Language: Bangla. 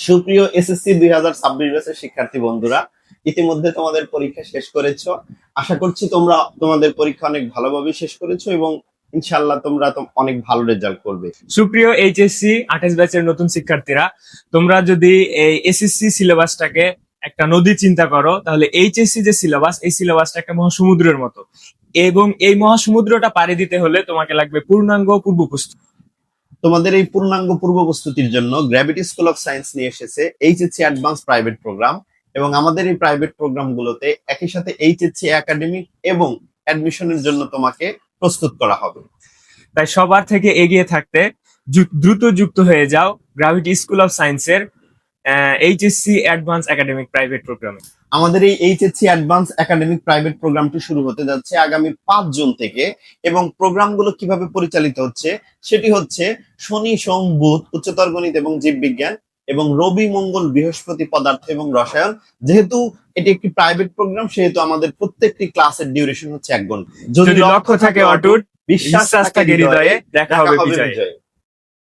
সুপ্রিয় এসএসসি 2026 ব্যাচের শিক্ষার্থী বন্ধুরা, ইতিমধ্যে তোমাদের পরীক্ষা শেষ করেছো। আশা করছি তোমরা তোমাদের পরীক্ষা অনেক ভালোভাবে শেষ করেছো এবং ইনশাআল্লাহ তোমরা অনেক ভালো রেজাল্ট করবে। সুপ্রিয় এইচএসসি 28 ব্যাচের নতুন শিক্ষার্থীরা, তোমরা যদি এই এসএসসি সিলেবাসটাকে একটা নদী চিন্তা করো, তাহলে এইচএসসি যে সিলেবাস, এই সিলেবাসটা একটা মহাসমুদ্রের মতো, এবং এই মহাসমুদ্রটা পাড়ি দিতে হলে তোমাকে লাগবে পূর্ণাঙ্গ পূর্ব প্রস্তুতি। তোমাদের এই পূর্ণাঙ্গ পূর্ব প্রস্তুতির জন্য গ্র্যাভিটি স্কুল অফ সায়েন্স নিয়ে এসেছে এইচএসসি অ্যাডভান্স প্রাইভেট প্রোগ্রাম, এবং আমাদের এই প্রাইভেট প্রোগ্রামগুলোতে একই সাথে এইচএসসি একাডেমিক এবং অ্যাডমিশনের জন্য তোমাকে প্রস্তুত করা হবে। তাই সবার থেকে এগিয়ে থাকতে দ্রুত যুক্ত হয়ে যাও গ্র্যাভিটি স্কুল অফ সায়েন্সের এইচএসসি অ্যাডভান্স একাডেমিক প্রাইভেট প্রোগ্রামে। আমাদের এই এইচএসসি অ্যাডভান্স একাডেমিক প্রাইভেট প্রোগ্রামটি শুরু হতে যাচ্ছে আগামী 5 জুন থেকে, এবং প্রোগ্রামগুলো কিভাবে পরিচালিত হচ্ছে সেটি হচ্ছে শনি, সোম, বুধ উচ্চতর গণিত এবং জীববিজ্ঞান, এবং রবি, মঙ্গল, বৃহস্পতি পদার্থ এবং রসায়ন। যেহেতু এটি একটি প্রাইভেট প্রোগ্রাম, সেহেতু আমাদের প্রত্যেকটি ক্লাসের ডিউরেশন হচ্ছে 1 ঘন্টা। যদি লক্ষ্য থাকে অটুট, বিশ্বাস থাকে হৃদয়ে, দেখা হবে বিজয়ে।